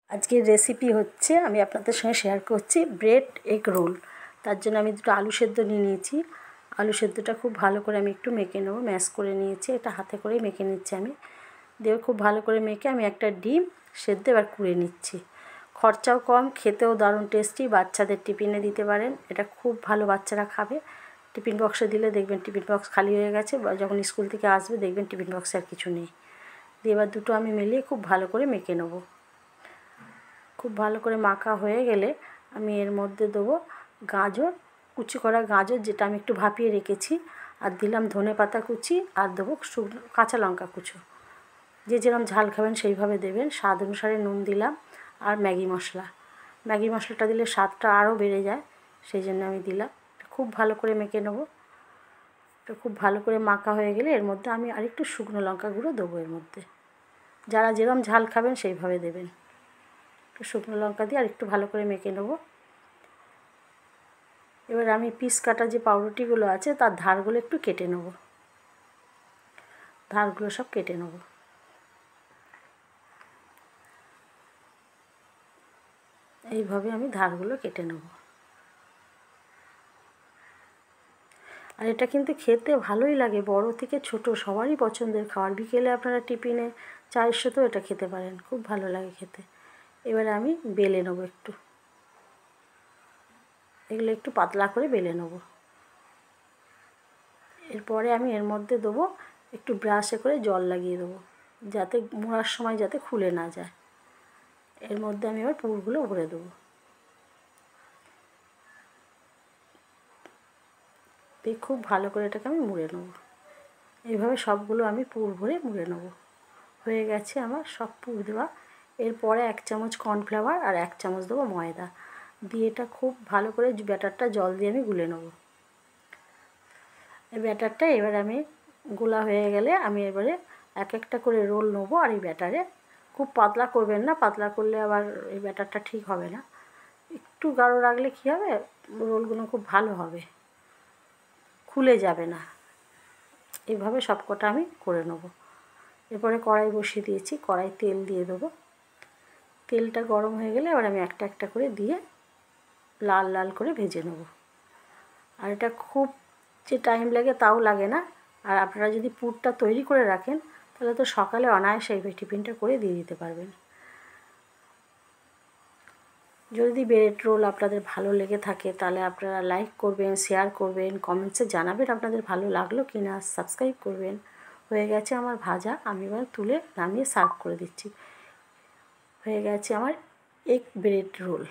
আজকের রেসিপি হচ্ছে আমি আপনাদের সঙ্গে শেয়ার করছি ব্রেড এগ রোল। তার জন্য আমি দুটো আলু সেদ্ধ নিয়ে নিয়েছি। আলু সেদ্ধটা খুব ভালো করে আমি একটু মেখে নেবো, ম্যাশ করে নিয়েছি। এটা হাতে করেই মেখে নিচ্ছি আমি। দিয়ে খুব ভালো করে মেখে আমি একটা ডিম সেদ্ধ এবার কুড়ে নিচ্ছি। খরচাও কম, খেতেও দারুণ টেস্টি। বাচ্চাদের টিফিনে দিতে পারেন, এটা খুব ভালো, বাচ্চারা খাবে। টিফিন বক্সে দিলে দেখবেন টিফিন বক্স খালি হয়ে গেছে, বা যখন স্কুল থেকে আসবে দেখবেন টিফিন বক্সে আর কিছু নেই। দিয়ে এবার দুটো আমি মিলিয়ে খুব ভালো করে মেখে নেবো। খুব ভালো করে মাখা হয়ে গেলে আমি এর মধ্যে দেবো গাজর, কুচি করা গাজর, যেটা আমি একটু ভাপিয়ে রেখেছি, আর দিলাম ধনেপাতা কুচি, আর দেবো শুকনো কাঁচা লঙ্কা কুচো। যে যেরকম ঝাল খাবেন সেইভাবে দেবেন। স্বাদ অনুসারে নুন দিলাম, আর ম্যাগি মশলাটা দিলে স্বাদটা আরও বেড়ে যায়, সেই জন্য আমি দিলাম। খুব ভালো করে মেখে নেবো। তো খুব ভালো করে মাখা হয়ে গেলে এর মধ্যে আমি আরেকটু শুকনো লঙ্কা গুঁড়ো দেবো এর মধ্যে। যারা যেরকম ঝাল খাবেন সেইভাবে দেবেন। শুকনো লঙ্কা দিয়ে আর একটু ভালো করে মেখে নেবো। এবার আমি পিস কাটা যে পাউরুটিগুলো আছে তার ধারগুলো একটু কেটে নেব। ধারগুলো সব কেটে নেব। এইভাবে আমি ধারগুলো কেটে নেব। আর এটা কিন্তু খেতে ভালোই লাগে, বড় থেকে ছোট সবারই পছন্দের খাবার। বিকেলে আপনারা টিফিনে চায়ের সাথেও এটা খেতে পারেন, খুব ভালো লাগে খেতে। এবারে আমি বেলে নেব একটু, এগুলো একটু পাতলা করে বেলে নেব। এরপরে আমি এর মধ্যে দেবো একটু ব্রাশে করে জল লাগিয়ে দেবো, যাতে মোড়ার সময় যাতে খুলে না যায়। এর মধ্যে আমি এবার পুরগুলো ভরে দেবো। দিয়ে খুব ভালো করে এটাকে আমি মুড়ে নেব। এইভাবে সবগুলো আমি পুর ভরে মুড়ে নেব। হয়ে গেছে আমার সব পুর দেওয়া। এরপরে 1 চামচ কর্নফ্লাওয়ার আর 1 চামচ দেবো ময়দা দিয়ে এটা খুব ভালো করে ব্যাটারটা জল দিয়ে আমি গুলে নেব। এই ব্যাটারটা এবার আমি গোলা হয়ে গেলে আমি এবারে এক একটা করে রোল নেবো। আর এই ব্যাটারে খুব পাতলা করবেন না, পাতলা করলে আবার এই ব্যাটারটা ঠিক হবে না। একটু গাঢ় রাখলে কী হবে, রোলগুলো খুব ভালো হবে, খুলে যাবে না। এইভাবে সব কটা আমি করে নেব। এরপরে কড়াই বসিয়ে দিয়েছি, কড়াই তেল দিয়ে দেবো। তেলটা গরম হয়ে গেলে এবার আমি একটা একটা করে দিয়ে লাল লাল করে ভেজে নেব। আর এটা খুব যে টাইম লাগে তাও লাগে না। আর আপনারা যদি পুরটা তৈরি করে রাখেন তাহলে তো সকালে অনায়াসে এই টিফিনটা করে দিয়ে দিতে পারবেন। যদি ব্রেড রোল আপনাদের ভালো লেগে থাকে তাহলে আপনারা লাইক করবেন, শেয়ার করবেন, কমেন্টসে জানাবেন আপনাদের ভালো লাগলো কি না, সাবস্ক্রাইব করবেন। হয়ে গেছে আমার ভাজা, আমি এবার তুলে নামিয়ে সার্ভ করে দিচ্ছি। হয়ে গেছে আমার এগ ব্রেড রোল।